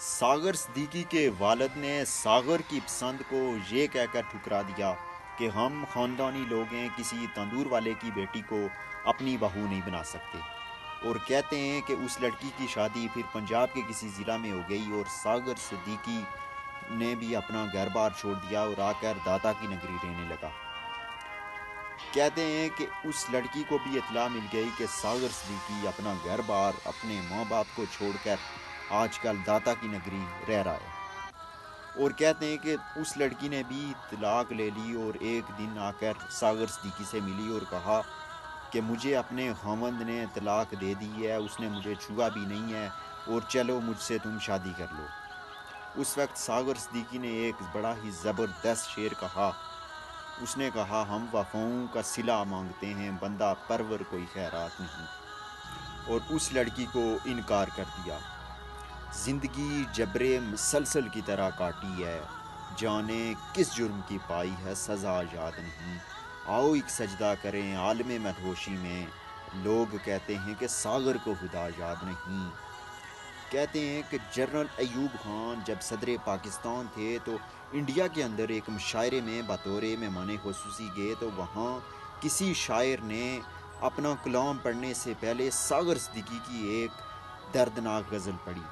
सागर सिद्दीकी के वालिद ने सागर की पसंद को ये कहकर ठुकरा दिया कि हम ख़ानदानी लोग हैं, किसी तंदूर वाले की बेटी को अपनी बहू नहीं बना सकते। और कहते हैं कि उस लड़की की शादी फिर पंजाब के किसी ज़िला में हो गई और सागर सिद्दीकी ने भी अपना घर बार छोड़ दिया और आकर दाता की नगरी रहने लगा। कहते हैं कि उस लड़की को भी इत्तला मिल गई कि सागर सिद्दीकी अपना घर बार अपने माँ बाप को छोड़कर आजकल दाता की नगरी रह रहा है। और कहते हैं कि उस लड़की ने भी तलाक ले ली और एक दिन आकर सागर सिद्दीकी से मिली और कहा कि मुझे अपने खामंद ने तलाक दे दी है, उसने मुझे छुआ भी नहीं है और चलो मुझसे तुम शादी कर लो। उस वक्त सागर सिद्दीकी ने एक बड़ा ही ज़बरदस्त शेर कहा। उसने कहा, हम वफ़ाओं का सिला मांगते हैं, बंदा परवर कोई खैरात नहीं। और उस लड़की को इनकार कर दिया। ज़िंदगी जबरे मुसलसल की तरह काटी है, जाने किस जुर्म की पाई है सज़ा याद नहीं। आओ एक सजदा करें आलमे मदहोशी में, लोग कहते हैं कि सागर को खुदा याद नहीं। कहते हैं कि जनरल अयूब खान जब सदर पाकिस्तान थे तो इंडिया के अंदर एक मुशायरे में बतौर मेहमान खुसूसी गए तो वहाँ किसी शायर ने अपना कलाम पढ़ने से पहले सागर सिद्दीकी की एक दर्दनाक गज़ल पढ़ी।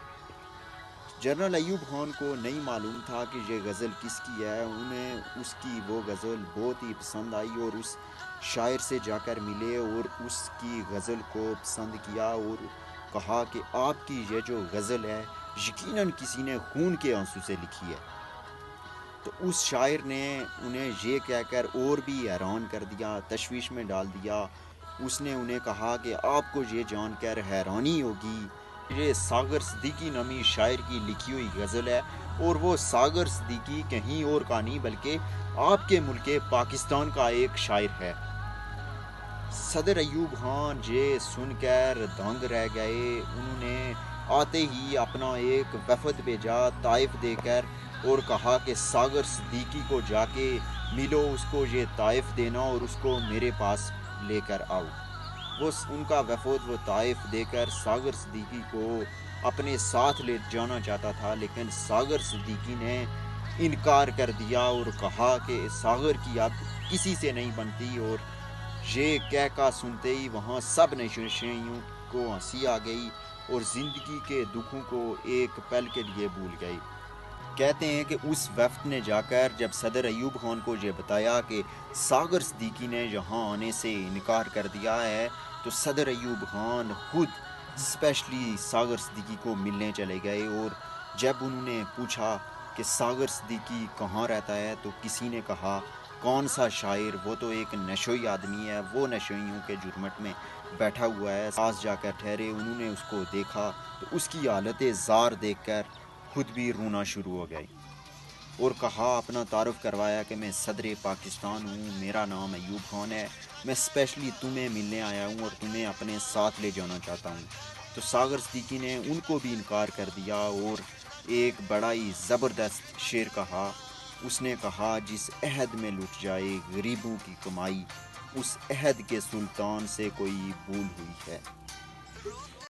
जनरल अयूब खान को नहीं मालूम था कि ये गज़ल किसकी है। उन्हें उसकी वो गज़ल बहुत ही पसंद आई और उस शायर से जाकर मिले और उसकी गज़ल को पसंद किया और कहा कि आपकी ये जो गज़ल है यकीनन किसी ने खून के आंसू से लिखी है। तो उस शायर ने उन्हें ये कहकर और भी हैरान कर दिया, तशवीश में डाल दिया। उसने उन्हें कहा कि आपको ये जानकर हैरानी होगी, ये सागर सिद्दीकी नामी शायर की लिखी हुई गज़ल है और वो सागर सिद्दीकी कहीं और का नहीं बल्कि आपके मुल्क पाकिस्तान का एक शायर है। सदर अयूब खान ये सुनकर दंग रह गए। उन्होंने आते ही अपना एक वफद भेजा ताइफ देकर और कहा कि सागर सिद्दीकी को जाके मिलो, उसको ये ताइफ देना और उसको मेरे पास लेकर आओ। वो उनका वफद वो ताइफ देकर सागर सिद्दीकी को अपने साथ ले जाना चाहता था, लेकिन सागर सिद्दीकी ने इनकार कर दिया और कहा कि सागर की अब किसी से नहीं बनती। और ये कह का सुनते ही वहाँ सब नशेइयों को हंसी आ गई और ज़िंदगी के दुखों को एक पल के लिए भूल गए। कहते हैं कि उस वफ़द ने जाकर जब सदर अयूब खान को ये बताया कि सागर सिद्दीकी ने यहाँ आने से इनकार कर दिया है, तो सदर अयूब खान खुद स्पेशली सागर सिद्दीकी को मिलने चले गए। और जब उन्होंने पूछा कि सागर सिद्दीकी कहाँ रहता है तो किसी ने कहा, कौन सा शायर, वो तो एक नशोई आदमी है, वो नशोइयों के जुर्मट में बैठा हुआ है। पास जाकर ठहरे, उन्होंने उसको देखा तो उसकी हालत ज़ार देखकर खुद भी रोना शुरू हो गए और कहा, अपना तारुफ करवाया कि मैं सदर पाकिस्तान हूँ, मेरा नाम अयूब खान है, मैं स्पेशली तुम्हें मिलने आया हूँ और तुम्हें अपने साथ ले जाना चाहता हूँ। तो सागर सिद्दीकी ने उनको भी इनकार कर दिया और एक बड़ा ही ज़बरदस्त शेर कहा। उसने कहा, जिस अहद में लुट जाए गरीबों की कमाई, उस अहद के सुल्तान से कोई भूल हुई है।